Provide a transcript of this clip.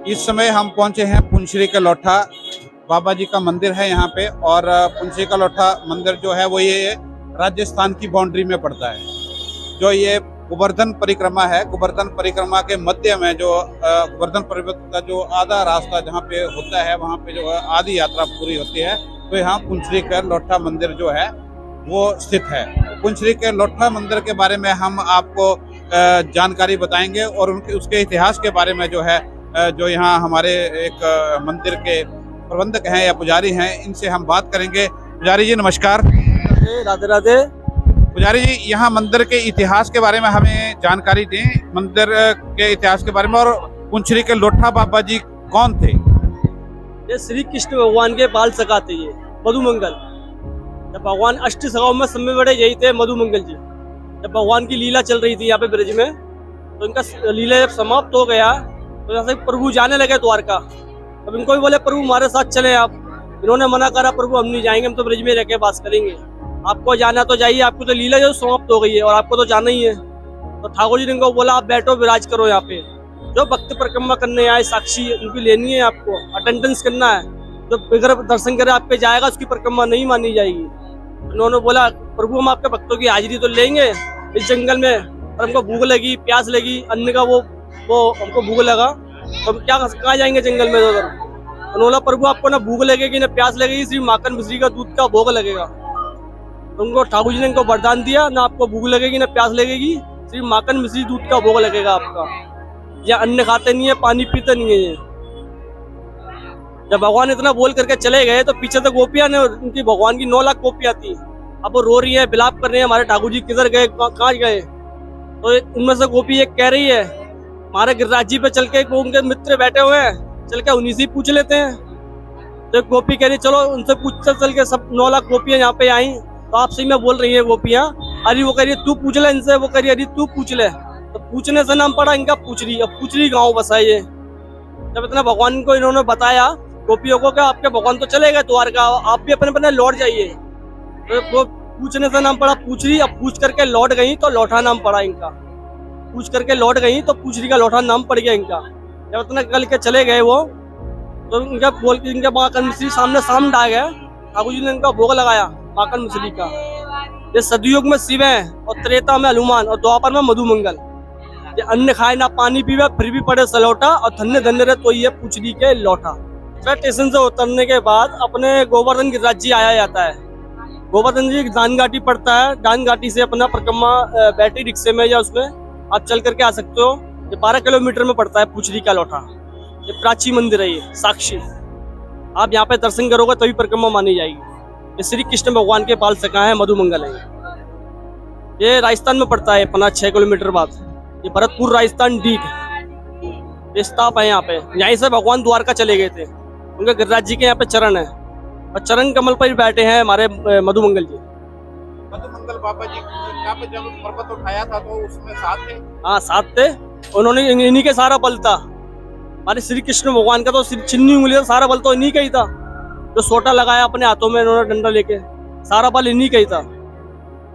इस समय हम पहुंचे हैं पुंछरी के लोठा बाबा जी का मंदिर है यहाँ पे। और पुंछरी का लोठा मंदिर जो है वो ये राजस्थान की बाउंड्री में पड़ता है। जो ये गोवर्धन परिक्रमा है, गोवर्धन परिक्रमा के मध्य में जो गोवर्धन पर्वत का जो आधा रास्ता जहाँ पे होता है वहाँ पे जो है आधी यात्रा पूरी होती है। तो यहाँ पुंछरी का लोठा मंदिर जो है वो स्थित है। पुंछरी के लोठा मंदिर के बारे में हम आपको जानकारी बताएंगे और उनके उसके इतिहास के बारे में जो है जो यहाँ हमारे एक मंदिर के प्रबंधक हैं या पुजारी हैं, इनसे हम बात करेंगे। पुजारी जी नमस्कार। राधे राधे। पुजारी जी, यहाँ मंदिर के इतिहास के बारे में हमें जानकारी दें, मंदिर के इतिहास के बारे में। और पुंछरी के लोठा बाबा जी कौन थे? ये श्री कृष्ण भगवान के बाल सखा थे, ये मधुमंगल। जब भगवान अष्ट सखाओं में सब में बड़े यही थे मधुमंगल जी। जब भगवान की लीला चल रही थी यहाँ पे ब्रज में, तो इनका लीला जब समाप्त हो गया तो यहाँ से प्रभु जाने लगे द्वारका। अब इनको भी बोले प्रभु हमारे साथ चले आप। इन्होंने मना करा, प्रभु हम नहीं जाएंगे, हम तो ब्रज में रह के बात करेंगे। आपको जाना तो जाइए, आपको तो लीला जो समाप्त हो गई है और आपको तो जाना ही है। तो ठाकुर जी ने इनको बोला आप बैठो, विराज करो यहाँ पे। जो भक्त परिक्रमा करने आए साक्षी, उनकी लेनी है, आपको अटेंडेंस करना है। जो बगैर दर्शन करे आप पे जाएगा, उसकी परिक्रमा नहीं मानी जाएगी। उन्होंने बोला प्रभु हम आपके भक्तों की हाजिरी तो लेंगे इस जंगल में, पर हमको भूख लगी, प्यास लगी, अन्न का वो हमको भूख लगा, तो हम क्या कहाँ जाएंगे जंगल में उधर। उन्होंने प्रभु आपको ना भूख लगेगी ना प्यास लगेगी, सिर्फ माखन मिश्री का दूध का भोग लगेगा। तो उनको ठाकुर जी ने इनको वरदान दिया, ना आपको भूख लगेगी ना प्यास लगेगी, सिर्फ माखन मिश्री दूध का भोग लगेगा आपका। या अन्न खाते नहीं है, पानी पीते नहीं है ये। जब भगवान इतना बोल करके चले गए तो पीछे तो गोपियां ने, उनकी भगवान की 9 लाख गोपियां थी। अब वो रो रही है, विलाप कर रहे हैं, हमारे ठाकुर जी किधर गए, कहाँ गए। तो उनमें से गोपी एक कह रही है हमारे गिरिराज जी पे चल के, उनके मित्र बैठे हुए हैं, चल के उन्हीं से पूछ लेते हैं। तो एक गोपी कह रही चलो उनसे पूछते चल के। सब 9 लाख गोपियां यहाँ पे आई, तो आपसे ही मैं बोल रही है गोपियां। अरे वो कह रही है तू पूछ ले इनसे, वो कह रही है अरे तू पूछ ले। तो पूछने से नाम पड़ा इनका पुछरी। अब पुछरी गाँव बसा है ये। जब इतना भगवान को इन्होंने बताया गोपियों को, क्या आपके भगवान तो चले गए द्वारका, आप भी अपने अपने लौट जाइए। तो वो पूछने से नाम पड़ा पुछरी। अब पूछ करके लौट गई तो लोठा नाम पड़ा इनका। पूछ करके लौट गई तो पुछरी का लोठा नाम पड़ गया इनका। जब इतना कल के चले गए वो, तो इनका बोल के इनके माखन मिश्री सामने आ गया। ठाकुर जी ने इनका भोग लगाया माखन मिश्री का। ये सतयुग में शिव है और त्रेता में हनुमान और द्वापर में मधुमंगल। ये अन्न खाए ना पानी पीवे फिर भी पड़े सलौटा, और धन्य धन्य रे तो ये पुछरी के लोठा। स्टेशन से उतरने के बाद अपने गोवर्धन गिरिराज जी आया जाता है। गोवर्धन जी दान घाटी पड़ता है, दान घाटी से अपना परिक्रमा बैटरी रिक्शे में या उसमें आप चल करके आ सकते हो। ये 12 किलोमीटर में पड़ता है पुछरी का लोठा। ये प्राचीन मंदिर है, ये साक्षी। आप यहाँ पे दर्शन करोगे तभी परिक्रमा मानी जाएगी। ये श्री कृष्ण भगवान के पाल सखा है, मधुमंगल है। ये राजस्थान में पड़ता है, 6 किलोमीटर बाद। ये भरतपुर राजस्थान डीग ये स्थाप है यहाँ पे। यहीं से भगवान द्वारका चले गए थे। उनके गिरिराज जी के यहाँ पे चरण है और चरण कमल पर बैठे हैं हमारे मधुमंगल जी। मधुमंगल बाबा जी यहाँ पे जब पर्वत उठाया था तो उसमें साथ थे? हाँ साथ थे। उन्होंने इन्हीं के सारा बल था। हमारे श्री कृष्ण भगवान का तो चिन्नी उंगली सारा बल तो इन्हीं का ही था। जो सोटा लगाया अपने हाथों में इन्होंने डंडा लेके, सारा बल इन्हीं का ही था।